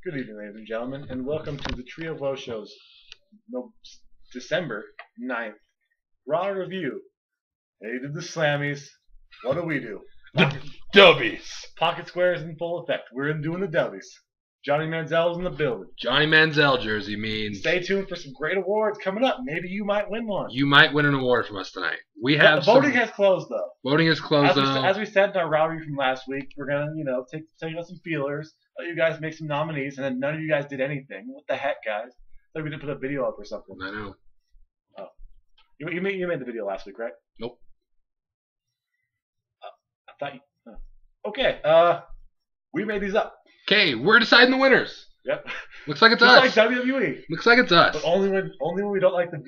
Good evening, ladies and gentlemen, and welcome to the Trio of Woe Show's December 9th Raw review. They did the Slammies. What do we do? The Dubies. Pocket squares in full effect. We're doing the Dubies. Johnny Manziel's in the building. Johnny Manziel jersey means Stay tuned for some great awards coming up. Maybe you might win one. you might win an award from us tonight. We have The voting has closed, though. Voting is closed As we said in our Raw review from last week, we're gonna, take out some feelers. Let you guys make some nominees, and then none of you guys did anything. What the heck, guys? I thought we did put a video up or something. I know. Oh, you made the video last week, right? Nope. I thought you. Okay. We made these up. Okay, we're deciding the winners. Yep. Looks like it's Just us. like WWE. Looks like it's us. But only when we don't like the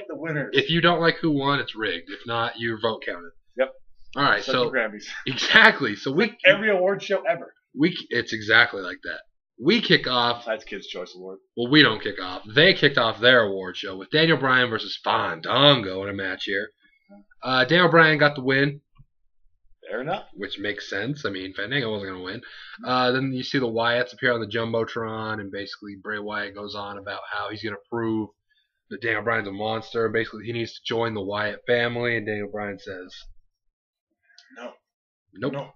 winners. If you don't like who won, it's rigged. If not, your vote counted. Yep. All right. Except for Grammys. Exactly. So like every award show ever. It's exactly like that. We kick off. Besides Kids' Choice Award. Well, we don't kick off. They kicked off their award show with Daniel Bryan versus Fandango in a match here. Daniel Bryan got the win. Fair enough. Which makes sense. I mean, Fandango wasn't going to win. Then you see the Wyatts appear on the Jumbotron, and basically Bray Wyatt goes on about how he's going to prove that Daniel Bryan's a monster. Basically, he needs to join the Wyatt family, and Daniel Bryan says, "No. Nope. No.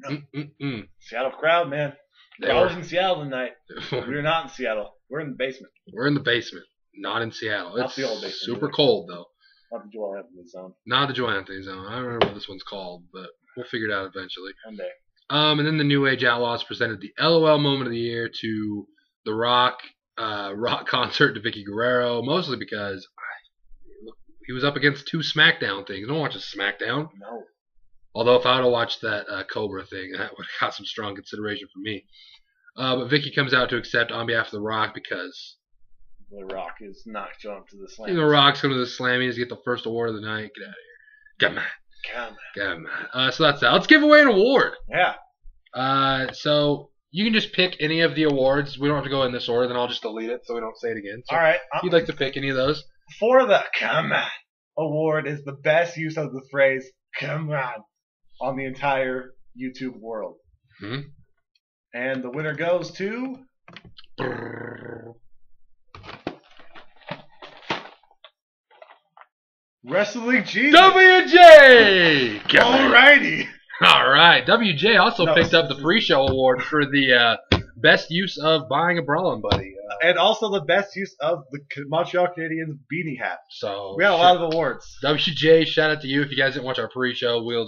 Mm-mm-mm." Seattle crowd, man. We're always in Seattle tonight. We're not in Seattle. We're in the basement. We're in the basement, not in Seattle. Not It's the old basement, super either. cold, though. Not the Joel Anthony Zone. Not the Joel Anthony Zone. I don't remember what this one's called, but we'll figure it out eventually. One day. And then the New Age Outlaws presented the LOL moment of the year to The Rock concert to Vicky Guerrero, mostly because he was up against two SmackDown things. No one watches SmackDown. No. Although if I would have watched that Cobra thing, that would have got some strong consideration for me. But Vicky comes out to accept on behalf of The Rock because The Rock is not showing up to the Slam. The Rock's going to the Slammies, get the first award of the night. Get out of here. Come on. So that's that. Let's give away an award. Yeah. So you can just pick any of the awards. We don't have to go in this order. Then I'll just delete it so we don't say it again. So all right. If you'd like to pick any of those. For the Come On award is the best use of the phrase "Come on" the entire YouTube world. Hmm? And the winner goes to Wrestling Jesus. WJ! Alrighty. Alright. WJ also picked up the pre-show award for the best use of buying a Brawlin' Buddy. And also the best use of the Montreal Canadiens beanie hat. So we got a lot of awards. WJ, shout out to you. If you guys didn't watch our pre-show, we'll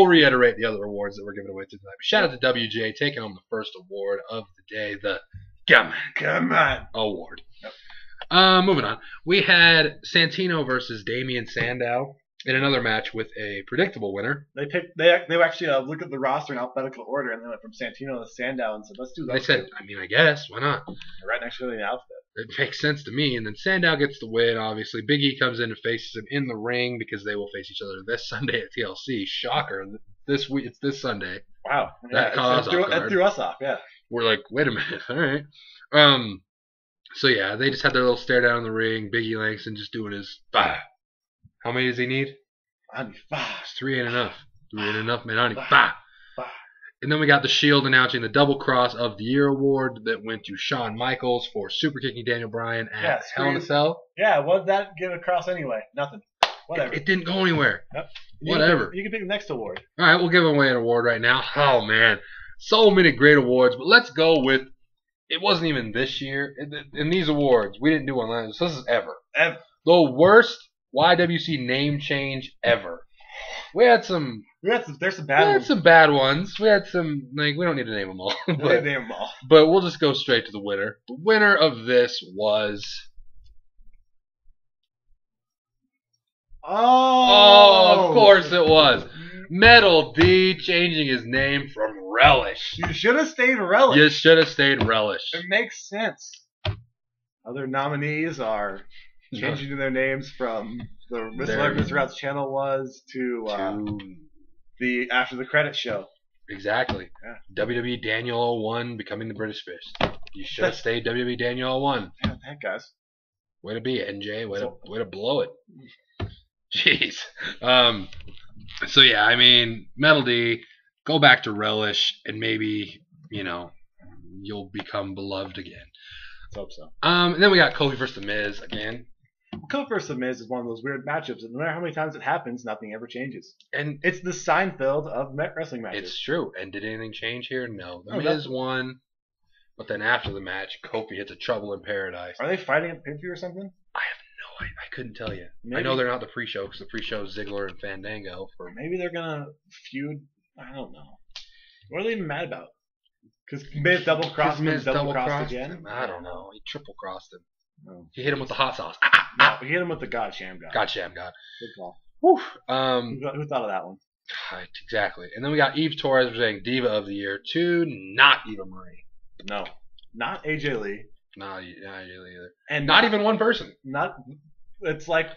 reiterate the other awards that we're giving away tonight. But shout out to WJ taking home the first award of the day, the Come On award. Yep. Moving on. We had Santino versus Damian Sandow in another match with a predictable winner. They actually looked at the roster in alphabetical order and they went from Santino to Sandow and said, let's do that. They said, I guess, why not? Right next to the outfit. It makes sense to me. And then Sandow gets the win, obviously. Big E comes in and faces him in the ring because they will face each other this Sunday at TLC. Shocker. This week, it's this Sunday. Wow. That threw us off, yeah. We're like, wait a minute. All right. So, yeah, they just had their little stare down in the ring. Big E Langston just doing his 5. How many does he need? I need 5. 3 ain't enough. 3 ain't enough, man. I need 5. And then we got the Shield announcing the Double Cross of the Year award that went to Shawn Michaels for super kicking Daniel Bryan at Hell in a Cell. Yeah, what did that get across anyway? Nothing. Whatever. It didn't go anywhere. Yep. Whatever. You can pick the next award. All right, we'll give away an award right now. Oh, man. So many great awards. But let's go with, it wasn't even this year. In these awards, we didn't do one last. So this is ever. The worst YWC name change ever. There's some bad ones. We had some, we don't need to name them all. But we'll just go straight to the winner. The winner of this was... Oh, of course it was. Metal D changing his name from Relish. You should have stayed Relish. You should have stayed Relish. It makes sense. Other nominees are changing their names from the Mr. Routes channel was to the After the Credits show. Exactly. Yeah. WWE Daniel 01 becoming the British Fist. You should have stayed WWE Daniel 01. Yeah, heck, guys. Way to be, NJ. Way to blow it. Jeez. So yeah, Metal D, go back to Relish and maybe, you'll become beloved again. Let's hope so. And then we got Kofi versus The Miz again. Kofi versus The Miz is one of those weird matchups, and no matter how many times it happens, nothing ever changes. And it's the Seinfeld of wrestling matches. It's true. And did anything change here? No. The Miz won, but then after the match, Kofi hits a Trouble in Paradise. Are they fighting at pay-per-view or something? I couldn't tell you. Maybe. I know they're not the pre-show because the pre-show is Ziggler and Fandango. Maybe they're gonna feud. I don't know. What are they even mad about? Because Miz double-crossed him, double-crossed again? I don't know. He triple-crossed him. No. He hit him with the hot sauce. No, he hit him with the God Sham God. God Sham God. Good call. Whew. Who thought of that one? Exactly. And then we got Eve Torres presenting Diva of the Year to not Eva Marie. No. Not AJ Lee. Not AJ Lee either. And not even one person. It's like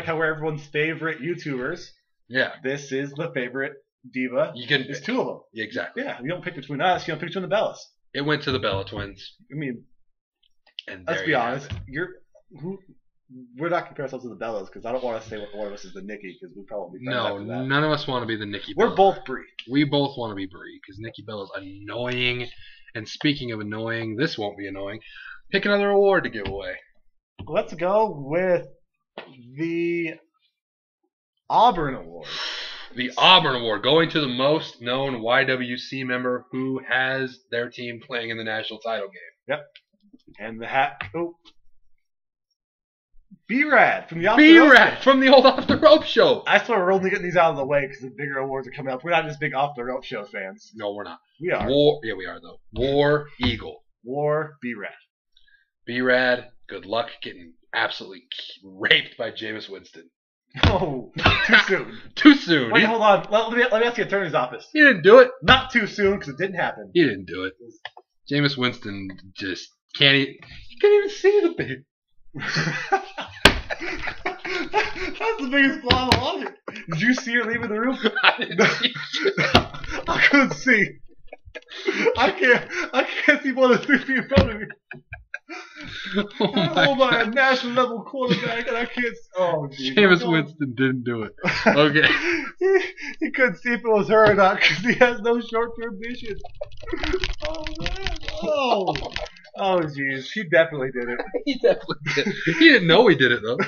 how we're everyone's favorite YouTubers. Yeah. This is the favorite Diva. There's two of them. Exactly. Yeah. You don't pick between us. You don't pick between the Bellas. It went to the Bella Twins. I mean, and let's be honest. We're not comparing ourselves to the Bellas because I don't want to say one of us is the Nikki because we probably be no, none of us want to be the Nikki. We're Bella. both Brie. We both want to be Brie because Nikki Bella's annoying. And speaking of annoying, this won't be annoying. Pick another award to give away. Let's go with the Auburn Award. The Auburn Award going to the most known YWC member who has their team playing in the national title game. Yep. And the hat. Oh. B-Rad from the Off the Rope B-Rad from the old Off the Rope show. I swear we're only getting these out of the way because the bigger awards are coming up. We're not just big Off the Rope show fans. No, we're not. We are. Yeah, we are though. War Eagle. War B-Rad. B-Rad, good luck getting absolutely raped by Jameis Winston. Oh, too soon. Too soon. Wait, hold on. Let me ask the attorney's office. He didn't do it. Not too soon because it didn't happen. He didn't do it. Jameis Winston just can't even see the baby. That's the biggest flaw of logic. Did you see her leaving the room? I didn't see. I couldn't see. I can't see more than 3 feet in front of me. Oh my national level quarterback, and I can't. Oh, geez. Jameis Winston didn't do it. Okay. he couldn't see if it was her or not because he has no short-term vision. Oh man. Oh, jeez. He definitely did it. He definitely did. He didn't know he did it though.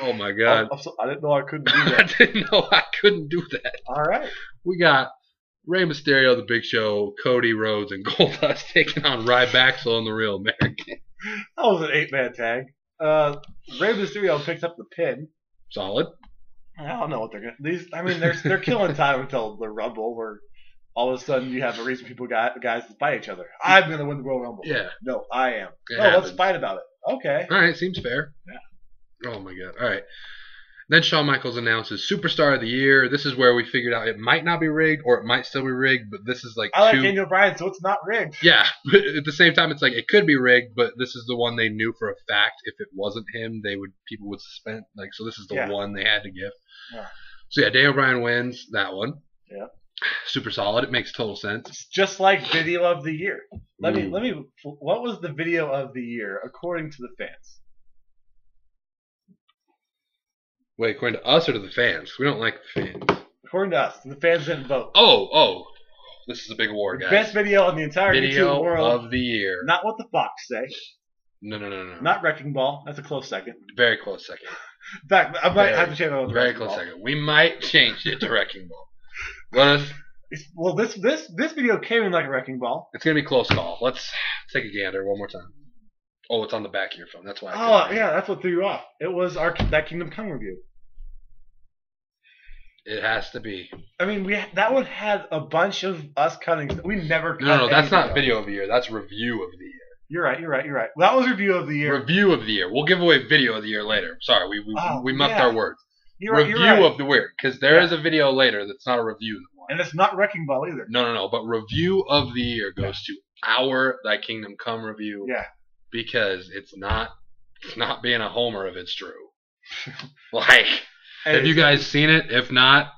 Oh my god. I didn't know I couldn't do that. I didn't know I couldn't do that. All right. We got Rey Mysterio, The Big Show, Cody Rhodes, and Goldust taking on Ryback and the Real American. That was an 8-man tag. Rey Mysterio picks up the pin. Solid. I don't know what they're gonna. They're killing time until the Rumble, where all of a sudden you have a reason people guys to fight each other. I'm gonna win the Royal Rumble. Yeah. No, I am. Happens. Let's fight about it. Okay. All right, seems fair. Yeah. Oh my god. All right. Then Shawn Michaels announces Superstar of the Year. This is where we figured out it might not be rigged or it might still be rigged, but this is like I like Daniel Bryan, so it's not rigged. Yeah, but at the same time, it's like it could be rigged, but this is the one they knew for a fact. If it wasn't him, people would suspend. Like, so this is the one they had to give. Yeah. So yeah, Daniel Bryan wins that one. Yeah. Super solid. It makes total sense. It's just like Video of the Year. Let me. What was the Video of the Year according to the fans? Wait, according to us or to the fans? We don't like the fans. According to us, the fans didn't vote. Oh. This is a big award, guys. Best video on the entire YouTube world. Video of the year. Not what the Fox say. No. Not Wrecking Ball. That's a close second. Very close second. In fact, I might have to change it. Very close second. We might change it to Wrecking Ball. Well, this video came in like a Wrecking Ball. It's gonna be a close call. Let's take a gander one more time. Oh, it's on the back of your phone. That's why. That's what threw you off. It was that Kingdom Come review. It has to be. I mean, that one had a bunch of us cutting. We never cut. No, that's not video of the year. That's review of the year. You're right. Well, that was review of the year. Review of the year. We'll give away video of the year later. Sorry, we mucked our words. Review of the year, because there is a video later that's not a review. And it's not Wrecking Ball either. No. But review of the year goes to our Thy Kingdom Come review. Yeah. Because it's not being a homer if it's true. Like, have you guys seen it? If not,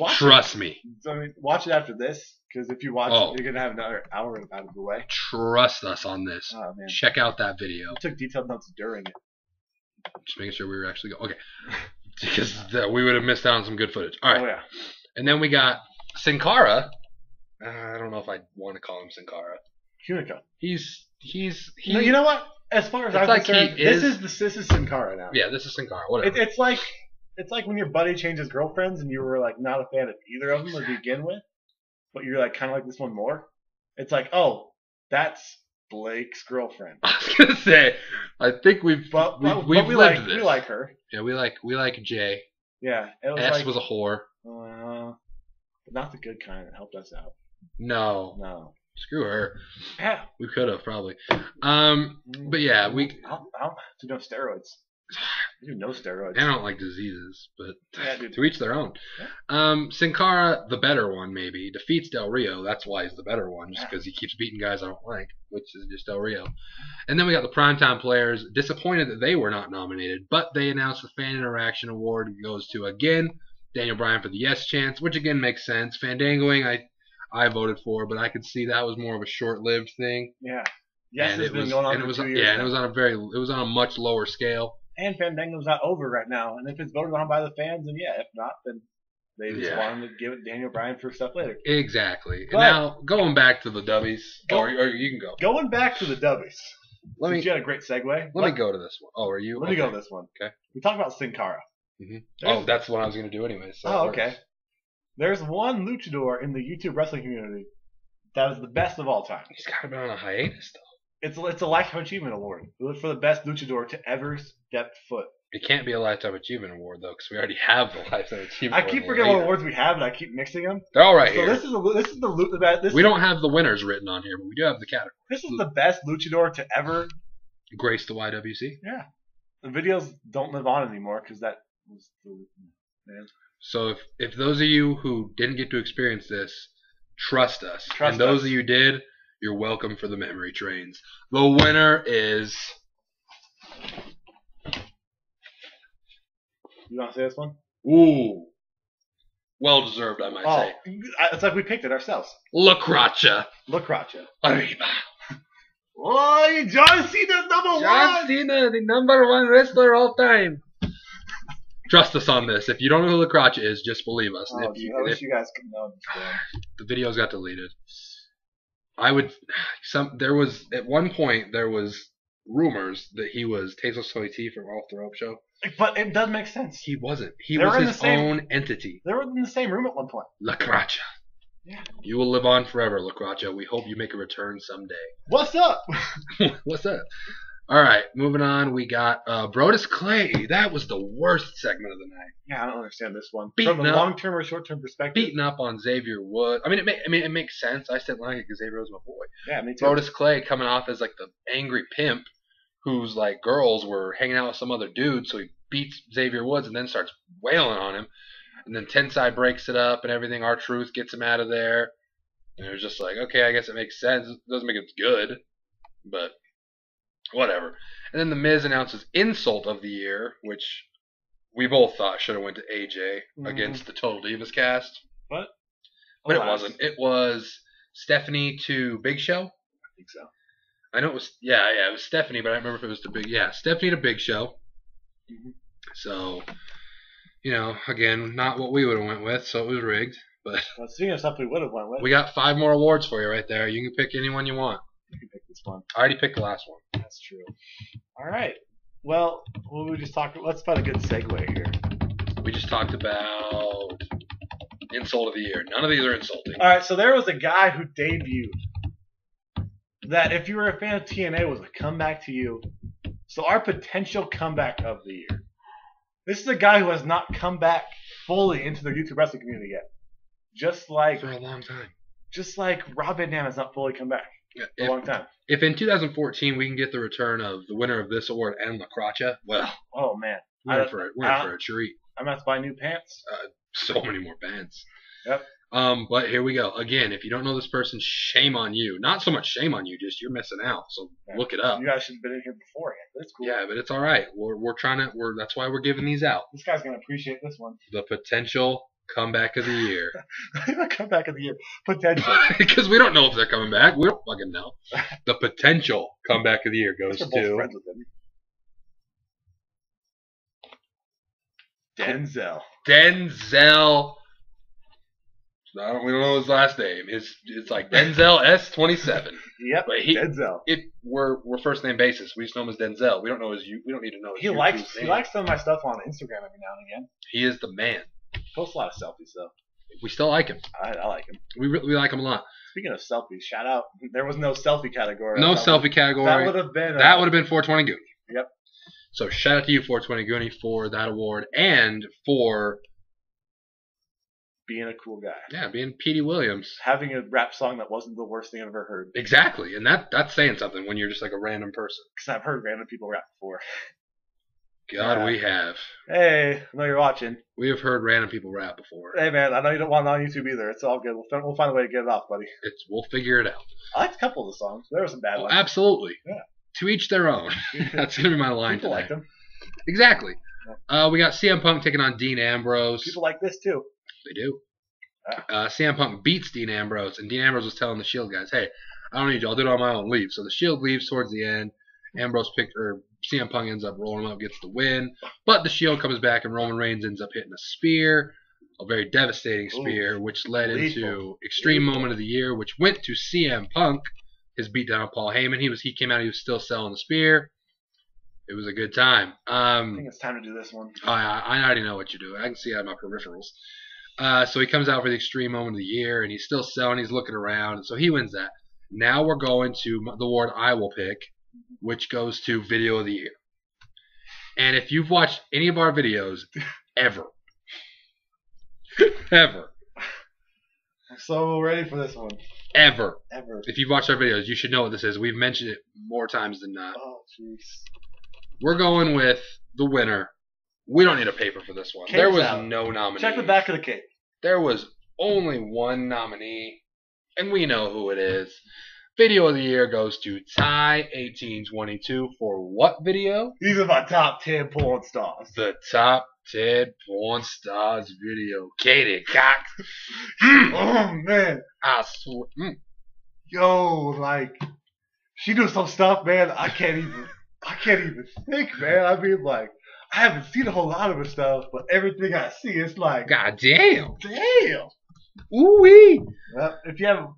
trust me. I mean, watch it after this, because if you watch it, you're gonna have another hour out of the way. Trust us on this. Oh, man. Check out that video. I took detailed notes during it. Just making sure we were actually going. Okay. Because we would have missed out on some good footage. All right. Oh, yeah. And then we got Sin Cara. I don't know if I want to call him Sin Cara. Hunico. No, you know what? As far as I'm concerned, this is Sin Cara now. Yeah, this is Sin Cara. Whatever. It's like when your buddy changes girlfriends and you were like not a fan of either of them to begin with, but you're like kind of like this one more. It's like, oh, that's Blake's girlfriend. I was gonna say, I think we've lived this. We like her. Yeah, we like Jay. Yeah, it was S was a whore. But not the good kind that helped us out. No. Screw her. Yeah. We could have probably. But yeah, I don't do no steroids. I do no steroids. I don't like diseases, but yeah, to each their own. Yeah. Sin Cara, the better one maybe, defeats Del Rio. That's why he's the better one, just because he keeps beating guys I don't like, which is just Del Rio. And then we got the Primetime Players, disappointed that they were not nominated, but they announced the Fan Interaction Award goes to, again, Daniel Bryan for the Yes Chance, which again makes sense. Fandangoing, I voted for, but I could see that was more of a short-lived thing. Yeah. Yes, it's been going on for 2 years. Yeah, and it was on a much lower scale. And Fandango's not over right now, and if it's voted on by the fans, then yeah. If not, then they just wanted to give it to Daniel Bryan for stuff later. Exactly. But now going back to the Dubies, or you can go. Going back to the Dubies. You had a great segue. Let me go to this one. Oh, are you? Let me go to this one. Okay. We talked about Sin Cara. Mm-hmm. Oh, that's what I was going to do anyway. So okay. There's one luchador in the YouTube wrestling community that is the best of all time. He's got to be on a hiatus, though. It's a Lifetime Achievement Award. We look for the best luchador to ever step foot. It can't be a Lifetime Achievement Award, though, because we already have the Lifetime Achievement Award. I keep forgetting what awards we have, and I keep mixing them. They're all right here. So this is the best. We don't have the winners written on here, but we do have the category. This is the best luchador to ever grace the YWC. Yeah. The videos don't live on anymore because that was the man. So if those of you who didn't get to experience this, trust us. And those of you who did, you're welcome for the memory trains. The winner is... You want to say this one? Ooh. Well deserved, I might say. It's like we picked it ourselves. La Crotcha. Arriba. Oh, John Cena's number one! John Cena, the number one wrestler all time. Trust us on this. If you don't know who La Crotcha is, just believe us. I wish you guys could know. The videos got deleted. At one point there was rumors that he was Tazo Soiti from Off the Rope Show. But it does make sense. He wasn't. He was his own entity. They were in the same room at one point. La Crotcha. Yeah. You will live on forever, La Crotcha. We hope you make a return someday. What's up? What's up? All right, moving on. We got Brodus Clay. That was the worst segment of the night. Yeah, I don't understand this one. From a long-term or short-term perspective. Beating up on Xavier Woods. It makes sense. I still like it because Xavier was my boy. Yeah, me too. Brodus Clay coming off as like the angry pimp whose like girls were hanging out with some other dude, so he beats Xavier Woods and then starts wailing on him. And then Tensai breaks it up and everything. R-Truth gets him out of there. And it was just like, okay, I guess it makes sense. It doesn't make it good, but whatever. And then The Miz announces Insult of the Year, which we both thought should have went to AJ against the Total Divas cast. What? But it wasn't. It was Stephanie to Big Show. I think so. I know it was, it was Stephanie, but I don't remember if it was Stephanie to Big Show. Mm-hmm. So, again, not what we would have went with, so it was rigged. But speaking of stuff we would have went with, we got 5 more awards for you right there. You can pick any one you want. You can pick this one. I already picked the last one. That's true. All right. Well, we just talked. Let's find a good segue here. We just talked about Insult of the Year. None of these are insulting. All right. So there was a guy who debuted that, if you were a fan of TNA, was a comeback to you. So our potential comeback of the year. This is a guy who has not come back fully into the YouTube wrestling community yet. Just like for a long time. Just like Rob Van Dam has not fully come back for a long time. If in 2014 we can get the return of the winner of this award and La Crotcha, well, oh man, we're in for a treat. I'm gonna have to buy new pants. So many more pants. Yep. But here we go. Again, if you don't know this person, shame on you. Not so much shame on you, just you're missing out. So look it up. You guys should have been in here beforehand. That's cool. Yeah, but it's all right. We're trying to. That's why we're giving these out. This guy's gonna appreciate this one. The potential comeback of the year. Comeback of the year. Potential. Because we don't know if they're coming back. We don't fucking know. The potential comeback of the year goes to Denzel. Denzel We don't know his last name. It's like Denzel S27. Yep. But Denzel. We're first name basis. We just know him as Denzel. We don't know we don't need to know his He likes some of my stuff on Instagram every now and again. He is the man. Posts a lot of selfies though. We still like him. I like him. We like him a lot. Speaking of selfies, shout out. There was no selfie category. No selfie category. That would have been. 420 Goonie. Yep. So shout out to you, 420 Goonie, for that award and for being a cool guy. Yeah, being Petey Williams. Having a rap song that wasn't the worst thing I've ever heard. Exactly, and that's saying something when you're just like a random person. Because I've heard random people rap before. God, we have. Hey, I know you're watching. We have heard random people rap before. Hey, man, I know you don't want it on YouTube either. It's all good. We'll find a way to get it off, buddy. We'll figure it out. I liked a couple of the songs. There were some bad ones. Absolutely. Yeah. To each their own. That's going to be my line people today. Like them. Exactly. We got CM Punk taking on Dean Ambrose. People like this, too. They do. CM Punk beats Dean Ambrose, and Dean Ambrose was telling the Shield guys, hey, I don't need you. I'll do it on my own. Leave. So the Shield leaves towards the end. CM Punk ends up rolling him up, gets the win. But the Shield comes back, and Roman Reigns ends up hitting a spear, a very devastating spear, which led into Extreme Moment of the Year, which went to CM Punk, his beatdown of Paul Heyman. He came out, he was still selling the spear. It was a good time. I think it's time to do this one. I already know what you're doing. I can see it on my peripherals. So he comes out for the Extreme Moment of the Year, and he's still selling. He's looking around, and so he wins that. Now we're going to the award I will pick, which goes to Video of the Year. And if you've watched any of our videos, ever, I'm so ready for this one. Ever. If you've watched our videos, you should know what this is. We've mentioned it more times than not. Oh, jeez. We're going with the winner. We don't need a paper for this one. There was no nominee. Check the back of the cape. There was only one nominee, and we know who it is. Video of the Year goes to Ty1822 for what video? These are my top 10 porn stars. The top 10 porn stars video. Katie Cox. Oh, man. I swear. Yo, like, she does some stuff, man. I can't even think, man. I mean, like, I haven't seen a whole lot of her stuff, but everything I see is like, God damn. Damn. Ooh-wee. If you haven't,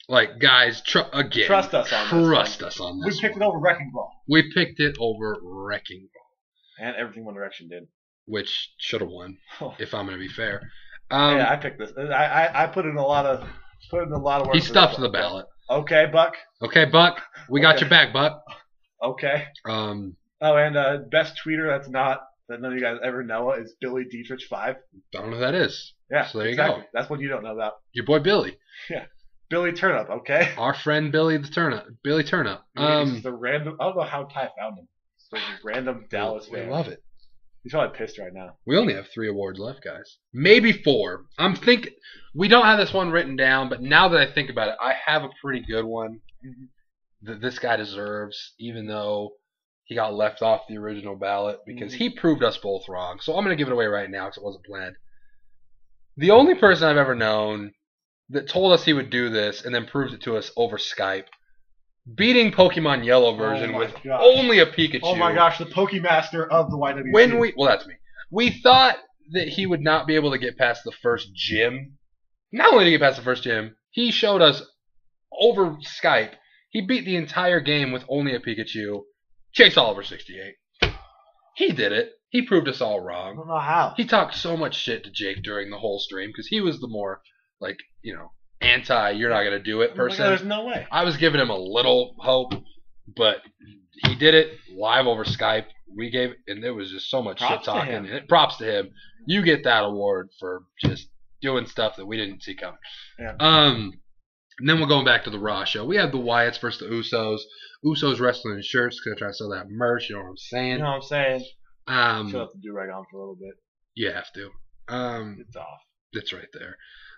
like, guys, trust us on this. We picked it over Wrecking Ball. We picked it over Wrecking Ball. And Everything One Direction did. Which should have won, if I'm going to be fair. Yeah, I picked this. I put in a lot of work. He stuffed the ballot. Okay, Buck. Okay, Buck. We got your back, Buck. Okay. And best tweeter that none of you guys ever know is Billy Dietrich 5. Don't know who that is. Yeah, so there you go. That's what you don't know about. Your boy Billy. Yeah. Billy Turnup, okay? Our friend Billy Turnup. He's the random. I don't know how Ty found him. He's a random Dallas fan. We love it. He's probably pissed right now. We only have 3 awards left, guys. Maybe 4. I'm thinking we don't have this one written down, but now that I think about it, I have a pretty good one that this guy deserves, even though he got left off the original ballot because he proved us both wrong. So I'm going to give it away right now because it wasn't planned. The only person I've ever known that told us he would do this and then proved it to us over Skype, beating Pokemon Yellow version with only a Pikachu. Oh my gosh, the Pokemaster of the YWC. Well, that's me. We thought that he would not be able to get past the first gym. Not only did he get past the first gym, he showed us over Skype. He beat the entire game with only a Pikachu. Chase Oliver 68. He did it. He proved us all wrong. I don't know how. He talked so much shit to Jake during the whole stream because he was the more, like, anti, you're not going to do it person. There's no way. I was giving him a little hope, but he did it live over Skype. And there was just so much shit talking. Props to him. You get that award for just doing stuff that we didn't see coming. Yeah. And then we're going back to the Raw show. We have the Wyatts versus the Usos. Usos wrestling in shirts because they're trying to sell that merch. You know what I'm saying? You know what I'm saying? Should have to do right on for a little bit. You have to. It's off. It's right there.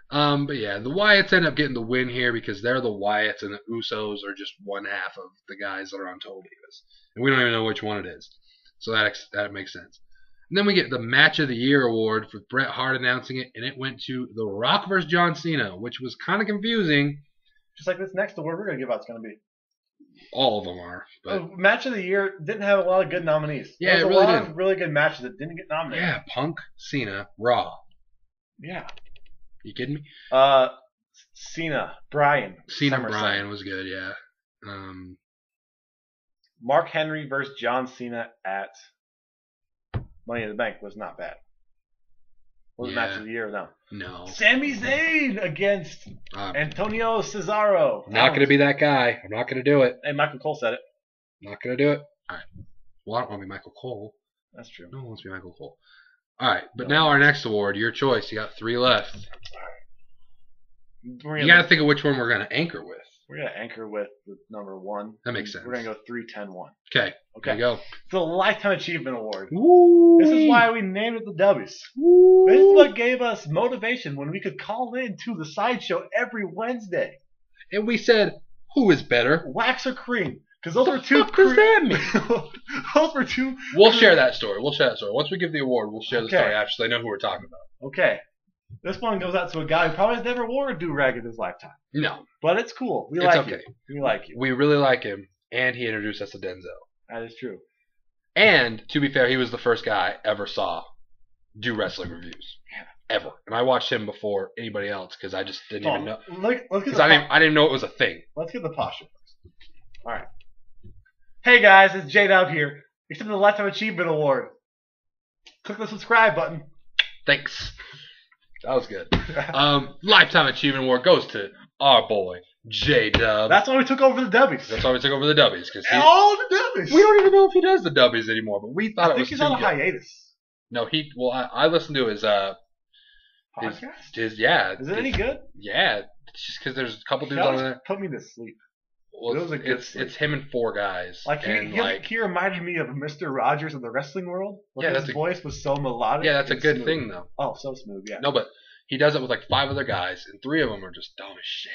But yeah, the Wyatts end up getting the win here because they're the Wyatts and the Usos are just one half of the guys that are on Total Divas. And we don't even know which one it is. So that makes sense. And then we get the Match of the Year award for Bret Hart announcing it, and it went to The Rock versus John Cena, which was kind of confusing. Just like this next award we're going to give out is going to be. All of them are. But Match of the Year didn't have a lot of good nominees. Yeah, there was it really a lot didn't. of really good matches that didn't get nominated. Yeah, Punk, Cena, Raw. Yeah. You kidding me? Cena, Bryan. Cena SummerSlam. Bryan was good, yeah. Mark Henry versus John Cena at Money in the Bank was not bad. Was the match of the year? No. No. Sami Zayn against Antonio Cesaro. Not going to be that guy. I'm not going to do it. Hey, Michael Cole said it. Not going to do it. All right. Well, I don't want to be Michael Cole. That's true. No one wants to be Michael Cole. All right, but now our next award, your choice. You got 3 left. You got to think of which one we're going to anchor with. We're going to anchor with the number 1. That makes sense. We're going to go 3, 10, 1. Okay. There you go. It's the Lifetime Achievement Award. Woo! This is why we named it the Dubies. Woo! This is what gave us motivation when we could call in to the sideshow every Wednesday. And we said, who is better? Wax or cream? Because those are two. What does that mean? Those were two. We'll share that story. Once we give the award, we'll share the story after so they know who we're talking about. Okay. This one goes out to a guy who probably has never wore a do-rag in his lifetime. No. But it's cool. We like you. We like you. We really like him, and he introduced us to Denzel. That is true. And, to be fair, he was the first guy I ever saw do wrestling reviews. Yeah. Ever. And I watched him before anybody else because I just didn't even know. Because I didn't know it was a thing. Let's get the posture first. All right. Hey, guys. It's J-Dub here. Accepting the Lifetime Achievement Award. Click the subscribe button. Thanks. That was good. Lifetime Achievement Award goes to our boy, J-Dub. That's why we took over the Dubies. That's why we took over the Dubies. All the Dubies. We don't even know if he does the Dubies anymore, but we thought it was he's on a hiatus. No, I listened to his podcast. Is it any good? Yeah, it's just because there's a couple dudes on there. Put me to sleep. Well, it's him and 4 guys. He reminded me of Mr. Rogers in the wrestling world. His voice was so melodic. Yeah, that's a good smooth. thing though. Oh, so smooth. Yeah. No, but he does it with 5 other guys, and 3 of them are just dumb as shit.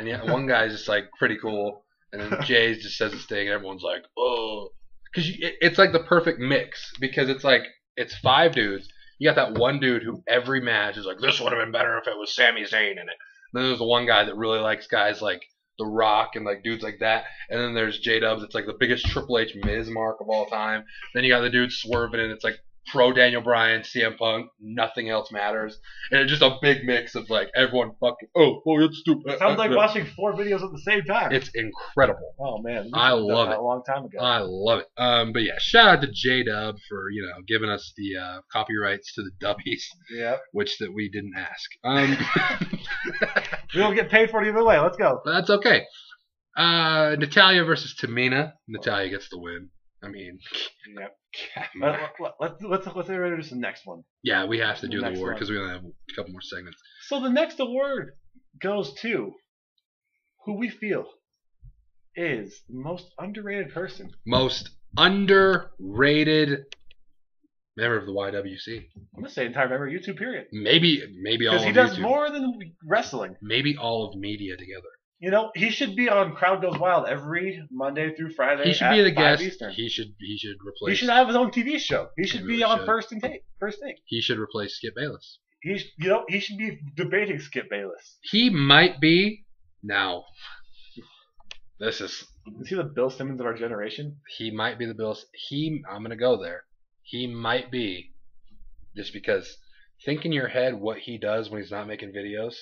Yeah. And one guy's just pretty cool, and then Jay just says this thing, and everyone's like, oh, because it's the perfect mix because it's 5 dudes. You got that one dude who every match is this would have been better if it was Sami Zayn in it. Then there's the one guy that really likes guys like The Rock and dudes like that. And then there's J-Dubs. It's the biggest Triple H Miz mark of all time. Then you got the dude swerving and it's pro Daniel Bryan, CM Punk, nothing else matters. And it's just a big mix of everyone fucking, it's stupid. It sounds like watching 4 videos at the same time. It's incredible. Oh man. I love it. A long time ago. I love it. But yeah, shout out to J-Dub for, giving us the copyrights to the Dubies. Yeah. Which that we didn't ask. We don't get paid for it either way. Let's go. But that's okay. Natalya versus Tamina. Natalya gets the win. I mean, yep. Let's introduce the next one. Yeah, we have to do the award because we only have a couple more segments. So the next award goes to who we feel is the most underrated person. Most underrated member of the YWC. I'm gonna say entire member of YouTube period. Maybe all of YouTube. Because he does more than wrestling. Maybe all of media together. He should be on Crowd Goes Wild every Monday through Friday. He should be the guest. Eastern. He should replace. He should have his own TV show. He should be on First Take. He should replace Skip Bayless. He should be debating Skip Bayless. He might be now. Is he the Bill Simmons of our generation? He might be the Bill. I'm gonna go there. He might be, just because. Think in your head what he does when he's not making videos.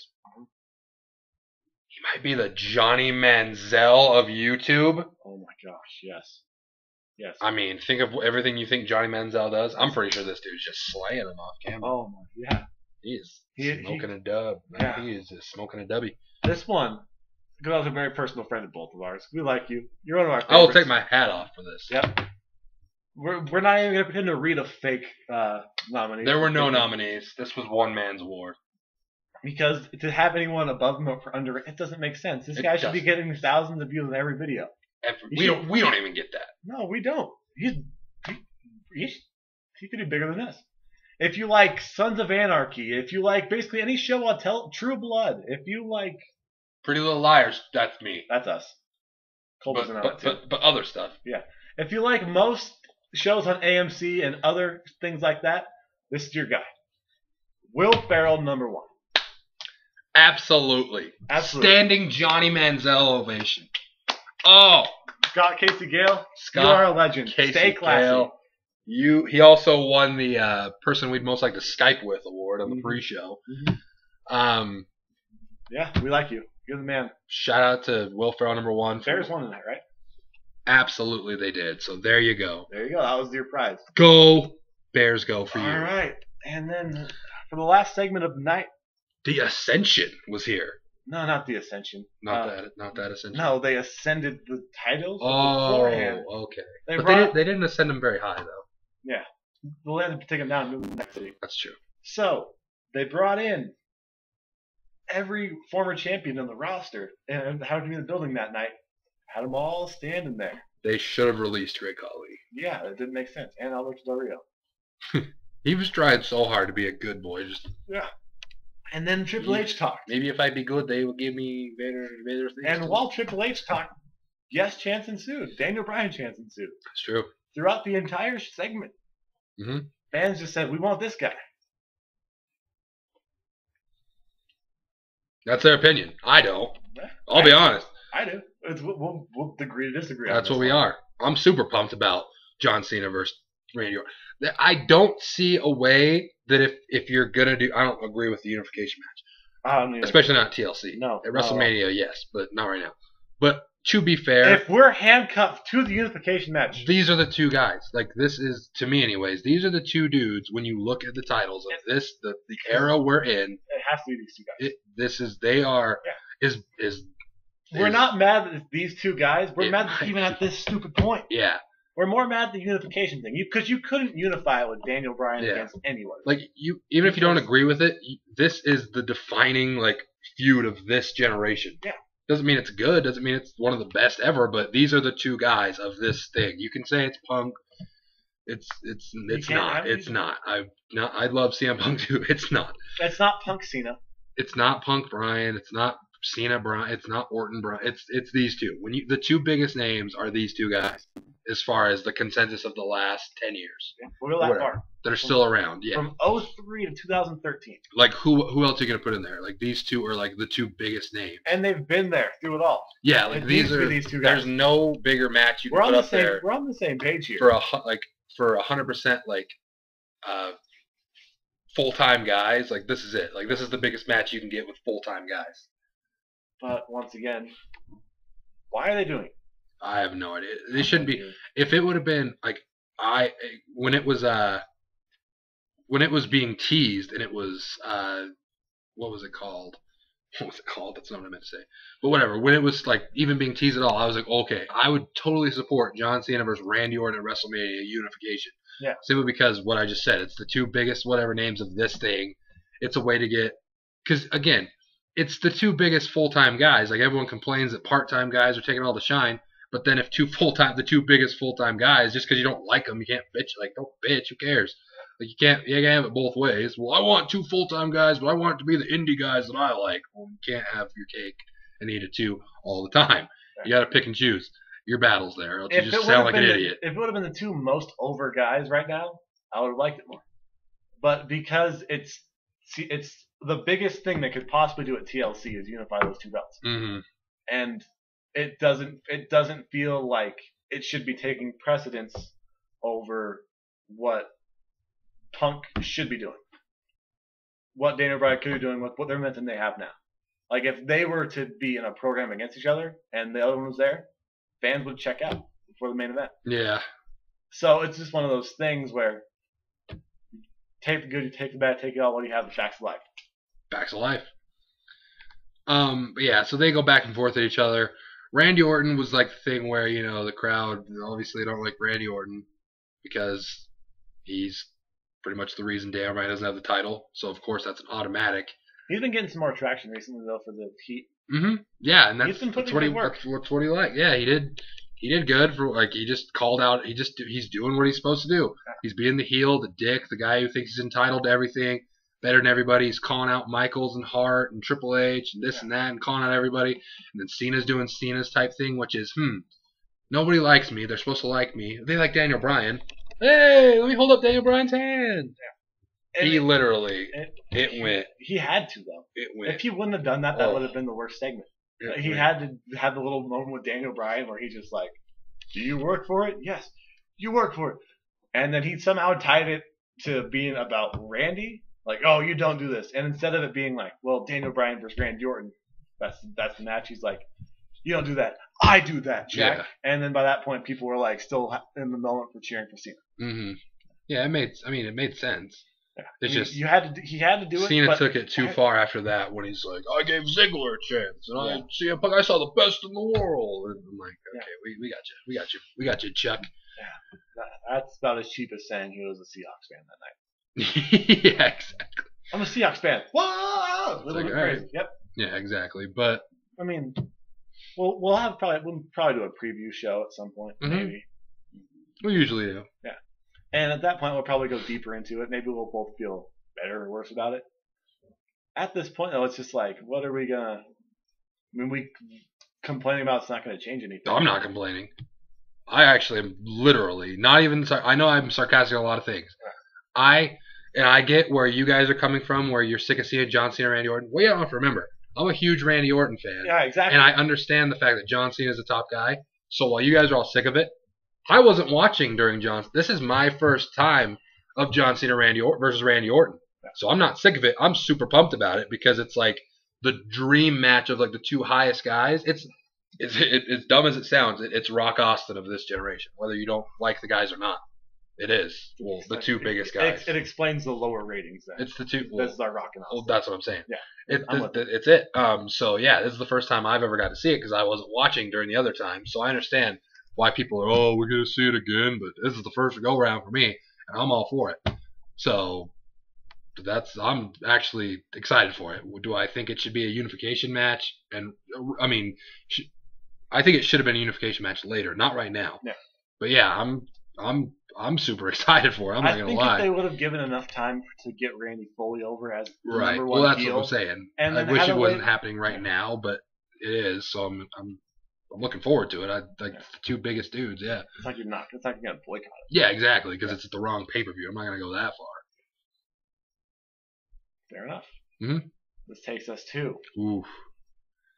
He might be the Johnny Manziel of YouTube. Oh my gosh, yes. Yes. I mean, think of everything you think Johnny Manziel does. I'm pretty sure this dude's just slaying him off camera. Oh my, yeah. He's smoking a dub. Yeah. He is just smoking a dubby. This one, because I was a very personal friend of both of ours. We like you. You're one of our favorites. I will take my hat off for this. Yep. We're not even going to pretend to read a fake nominee. There were no nominees. This was one man's award. Because to have anyone above him or under it doesn't make sense. This guy should be getting thousands of views on every video. We don't even get that. No, we don't. He could do bigger than this. If you like Sons of Anarchy, if you like basically any show on True Blood, if you like Pretty Little Liars, that's me. That's us. Colby's on it too. But other stuff. Yeah. If you like most shows on AMC and other things like that, this is your guy. Will Ferrell, number 1. Absolutely. Standing Johnny Manziel ovation. Oh. Scott Casey Gale, you are a legend. Stay classy. He also won the person we'd most like to Skype with award on the pre-show. Yeah, we like you. You're the man. Shout out to Will Ferrell #1. Bears won tonight, right? Absolutely, they did. So there you go. There you go. That was your prize. Go Bears, go for you. All right, and then for the last segment of the night, the Ascension was here. No, not the Ascension. Not that Ascension. No, they ascended the titles beforehand. Okay. They didn't ascend them very high though. Yeah, they'll have to take them down and move to the next city. That's true. So they brought in every former champion on the roster and had him in the building that night. Had them all standing there. They should have released Great Khali. Yeah, it didn't make sense. And Alberto Del Rio. He was trying so hard to be a good boy. Yeah. And then Triple H talked. Maybe if I be good, they would give me Vader's things. And while Triple H talked, yes, chants ensued. Daniel Bryan chants ensued. That's true. Throughout the entire segment, fans just said, "We want this guy." That's their opinion. I don't. I'll be honest. I do. We'll agree to disagree. That's what we are. I'm super pumped about John Cena versus Randy Orton. I don't see a way that if you're gonna do, I don't agree with the unification match, especially not TLC. No, at WrestleMania, yes, but not right now. But to be fair, if we're handcuffed to the unification match, these are the two guys. Like this is, to me, anyways. These are the two dudes. When you look at the titles of this, the era we're in, it has to be these two guys. We're not mad at these two guys. We're mad even at this stupid point. Yeah. We're more mad at the unification thing because you couldn't unify it with Daniel Bryan against anyone. Like even if you don't agree with it, this is the defining feud of this generation. Yeah. Doesn't mean it's good. Doesn't mean it's one of the best ever. But these are the two guys of this thing. You can say it's Punk. It's not. It's not. I love CM Punk too. It's not. It's not Punk Cena. It's not Punk Bryan. It's not Cena Bryan. It's not Orton Bryan. It's these two. The two biggest names are these two guys. As far as the consensus of the last 10 years. Yeah, we'll go that far. That are still around, yeah. From 2003 to 2013. Like, who else are you going to put in there? Like, these two are, the two biggest names. And they've been there through it all. Yeah, these two guys. There's no bigger match you can put up there. We're on the same page here. For 100%, full-time guys, this is it. This is the biggest match you can get with full-time guys. But, once again, why are they doing it? I have no idea. They shouldn't be. If it would have been when it was being teased and it was what was it called? What was it called? That's not what I meant to say. But whatever. When it was even being teased at all, I was like, okay, I would totally support John Cena versus Randy Orton at WrestleMania unification. Yeah. Simply because what I just said. It's the two biggest whatever names of this thing. It's a way to get because again, it's the two biggest full-time guys. Everyone complains that part-time guys are taking all the shine. But then if the two biggest full-time guys, just because you don't like them, you can't bitch. Don't bitch. Who cares? You can't have it both ways. Well, I want two full-time guys, but I want it to be the indie guys that I like. Well, you can't have your cake and eat it too all the time. You got to pick and choose your battles there. Else you just sound like an idiot. If it would have been the two most over guys right now, I would have liked it more. But because it's the biggest thing they could possibly do at TLC is unify those two belts. Mm-hmm. And it doesn't feel like it should be taking precedence over what Punk should be doing. What Daniel Bryan could be doing with what their momentum they have now. If they were to be in a program against each other and the other one was there, fans would check out before the main event. Yeah. So it's just one of those things where you take the good, you take the bad, take it all. What do you have? The facts of life. Facts of life. But yeah, so they go back and forth at each other. Randy Orton was the thing where, the crowd obviously don't like Randy Orton because he's pretty much the reason Daniel Bryan doesn't have the title. So, of course, that's an automatic. He's been getting some more traction recently, though, for the Heat. Mm-hmm. Yeah, and that's what he worked. That's what he liked. Yeah, he did good for he just called out. He's doing what he's supposed to do. He's being the heel, the dick, the guy who thinks he's entitled to everything. Better than everybody. He's calling out Michaels and Hart and Triple H and this and that and calling out everybody. And then Cena's doing Cena's type thing, which is, nobody likes me. They're supposed to like me. They like Daniel Bryan. Hey, let me hold up Daniel Bryan's hand. Yeah. He literally, it went. He had to, though. It went. If he wouldn't have done that, that would have been the worst segment. He had to have the little moment with Daniel Bryan where he's just like, do you work for it? Yes, you work for it. And then he somehow tied it to being about Randy. Like, oh, you don't do this. And instead of it being like, well, Daniel Bryan versus Randy Orton, that's the match. He's like, you don't do that. I do that, Jack. Yeah. And then by that point, people were like still in the moment for cheering for Cena. Mm-hmm. Yeah, it made sense. Yeah. It's just he had to do it. Cena took it too far after that when he's like, I gave Ziggler a chance, and I saw the best in the world. And I'm like, okay, we got you, Chuck. Yeah, that's about as cheap as saying he was a Seahawks fan that night. Yeah, exactly. I'm a Seahawks fan. Whoa, like, crazy. Right. Yep. Yeah, exactly. But I mean, we'll probably do a preview show at some point, maybe. We usually do. Yeah. And at that point, we'll probably go deeper into it. Maybe we'll both feel better or worse about it. At this point, though, it's just like, what are we gonna? I mean, we complaining about it's not going to change anything. No, I'm not complaining. I actually am literally not even. I know I'm sarcastic on a lot of things. I get where you guys are coming from, where you're sick of seeing John Cena, Randy Orton. Well, you don't have to remember, I'm a huge Randy Orton fan. Yeah, exactly. And I understand the fact that John Cena is the top guy. So while you guys are all sick of it, I wasn't watching during John. This is my first time of John Cena versus Randy Orton. So I'm not sick of it. I'm super pumped about it because it's like the dream match of like the two highest guys. It's dumb as it sounds. It's Rock Austin of this generation, whether you don't like the guys or not. It is. Well, the two biggest guys. It explains the lower ratings then. It's the two. Well, this is our Rock and Austin. Well, that's what I'm saying. Yeah. It's it. So yeah, this is the first time I've ever got to see it because I wasn't watching during the other time. So I understand why people are, oh, we're going to see it again, but this is the first go round for me, and I'm all for it. So I'm actually excited for it. Do I think it should be a unification match? And I mean, I think it should have been a unification match later, not right now. Yeah. But yeah, I'm super excited for it. I'm not going to lie. I think if they would have given enough time to get Randy fully over as the number one well, that's heel, what I'm saying. And I wish it wasn't happening right now, but it is. So I'm looking forward to it. The two biggest dudes. Yeah. It's like you're gonna boycott it. Yeah, exactly. Because it's at the wrong pay-per-view. I'm not gonna go that far. Fair enough. Mm-hmm. This takes us to Oof.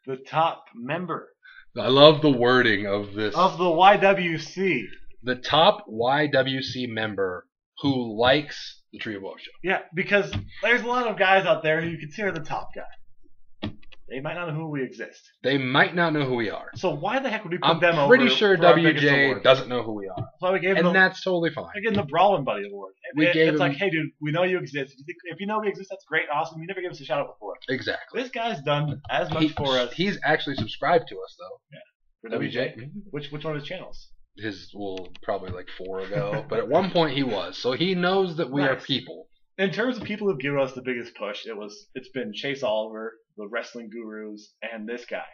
The top member. I love the wording of this. Of the YWC. The top YWC member who likes the Tree of Woe show. Yeah, because there's a lot of guys out there who you consider the top guy. They might not know who we exist. They might not know who we are. So why the heck would we put them over? I'm pretty sure WJ doesn't know who we are. So we gave him that's totally fine. We gave him the Brawlin' Buddy Award. It's like, hey, dude, we know you exist. If you know we exist, that's great, awesome. You never gave us a shout out before. Exactly. This guy's done as much for us. He's actually subscribed to us, though. Yeah. For WJ? Mm-hmm. Which one of his channels? Probably like 4 ago. But at one point he was. So he knows that we are people. In terms of people who've given us the biggest push, it's been Chase Oliver, the Wrestling Gurus, and this guy.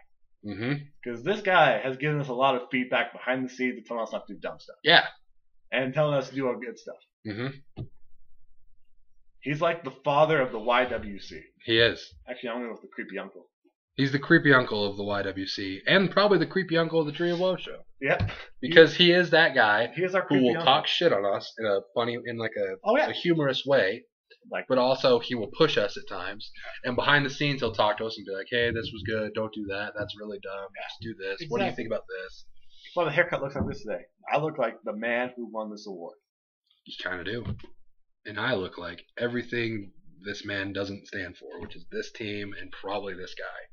Because this guy has given us a lot of feedback behind the scenes and telling us not to do dumb stuff. Yeah. And telling us to do our good stuff. He's like the father of the YWC. He is. Actually, I'm going to go with the creepy uncle. He's the creepy uncle of the YWC, and probably the creepy uncle of the Tree of Woe show. Yep. Because he is that guy who will talk shit on us in a funny, a humorous way. But also he will push us at times, and behind the scenes he'll talk to us and be like, "Hey, this was good. Don't do that. That's really dumb. Just do this. Exactly. What do you think about this?" Well, the haircut looks like this today. I look like the man who won this award. You kind of do, and I look like everything this man doesn't stand for, which is this team and probably this guy.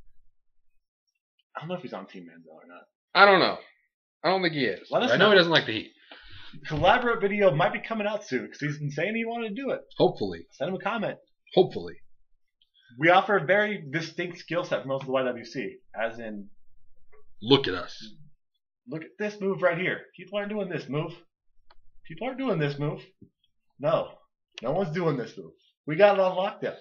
I don't know if he's on Team Manziel or not. I don't know. I don't think he is. I know he doesn't like the heat. Collaborate video might be coming out soon because he's been saying he wanted to do it. Hopefully. Send him a comment. Hopefully. We offer a very distinct skill set for most of the YWC, as in... Look at us. Look at this move right here. People aren't doing this move. People aren't doing this move. No. No one's doing this move. We got it on lockdown.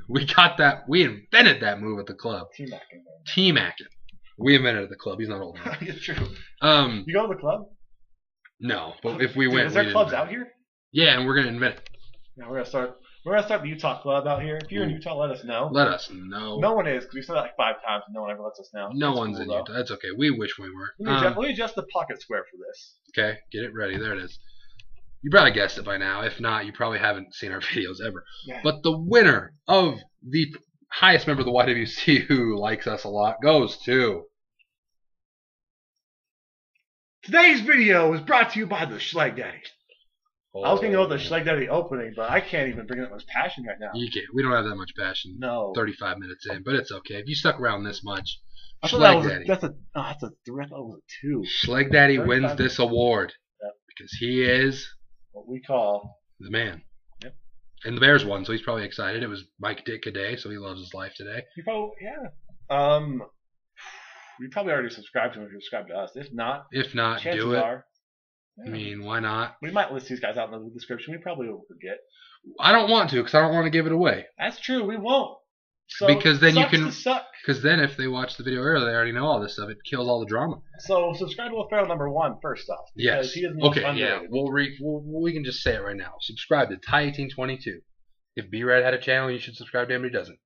We got that. We invented that move at the club. Team-acting. We invented it at the club. He's not old enough. It's true. You go to the club? No, but if we went, is there clubs out here? Yeah, and we're gonna invent it. Yeah, we're gonna start the Utah club out here. If you're in Utah, let us know. Let us know. No one is because we said that like 5 times and no one ever lets us know. No one's in Utah. That's okay. We wish we were. Let me adjust the pocket square for this. Okay, get it ready. There it is. You probably guessed it by now. If not, you probably haven't seen our videos ever. Yeah. But the winner of the highest member of the YWC who likes us a lot goes to... Today's video is brought to you by the Schlag Daddy. I was going to go with the Schleg Daddy opening, but I can't even bring that much passion right now. You can't. We don't have that much passion. No. 35 minutes in, but it's okay. If you stuck around this much, I thought Schleg Daddy. That's a 3. I thought it was a 2. Schleg Daddy wins this award because he is what we call the man. Yep. And the Bears won, so he's probably excited. It was Mike Dick today, so he loves his life today. You probably, you probably already subscribed to him if you subscribed to us. If not, do it. Are, I mean, why not? We might list these guys out in the description. We probably will forget. I don't want to because I don't want to give it away. That's true. We won't. So because then you can. Because then if they watch the video earlier, they already know all this stuff. It kills all the drama. So subscribe to Will Ferrell #1 first off. Because he is the most underrated. We can just say it right now. Subscribe to Ty1822. If B-Rad had a channel, you should subscribe to him, but he doesn't.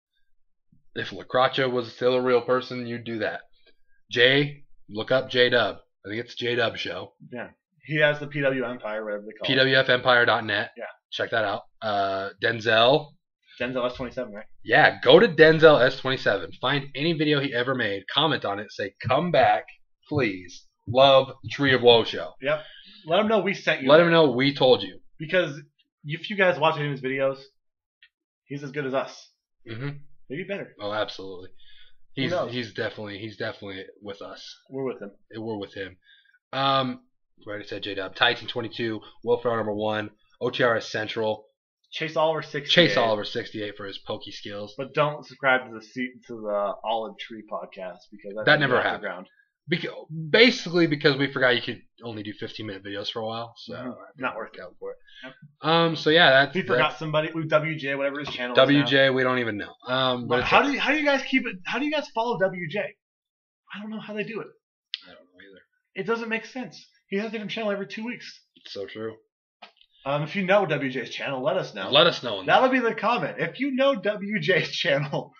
If Lacracha was still a real person, you'd do that. Jay, look up J-Dub. I think it's J-Dub show. Yeah. He has the PW Empire, whatever they call it. PWFempire.net. Yeah. Check that out. Denzel S27, right? Yeah, go to Denzel S27. Find any video he ever made. Comment on it. Say, come back, please. Love Tree of Woe show. Yep. Let him know we sent you. Let him know we told you. Because if you guys watch any of his videos, he's as good as us. Mm-hmm. Maybe better. Oh, absolutely. He's definitely with us. We're with him. We're with him. Already said J-Dub. Titan22, Will Ferrell #1, OTRS Central. Chase Oliver 68. Chase Oliver 68 for his pokey skills. But don't subscribe to the Olive Tree podcast because that never happened. Basically because we forgot you could only do 15-minute videos for a while, so not worth it for it. Yep. So yeah, we forgot somebody. WJ, whatever his channel WJ, is now. we don't even know. But how do you guys keep it? How do you guys follow WJ? I don't know how they do it. I don't know either. It doesn't make sense. He has a different channel every 2 weeks. It's so true. If you know WJ's channel, let us know. Let us know. That'll be the comment. If you know WJ's channel.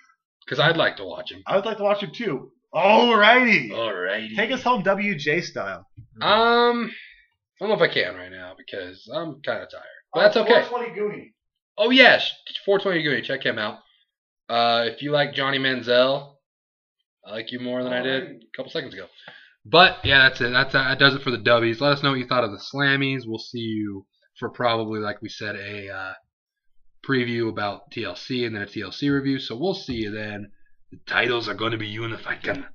Because I'd like to watch him. I would like to watch him too. Alrighty. Take us home WJ style. I don't know if I can right now because I'm kind of tired. But that's okay. 420 Goonie. Oh, yes. 420 Goonie. Check him out. If you like Johnny Manziel, I like you more than I did a couple seconds ago. But, yeah, that's it. That does it for the Dubies. Let us know what you thought of the Slammies. We'll see you for probably, like we said, a preview about TLC and then a TLC review. So we'll see you then. The titles are going to be unified.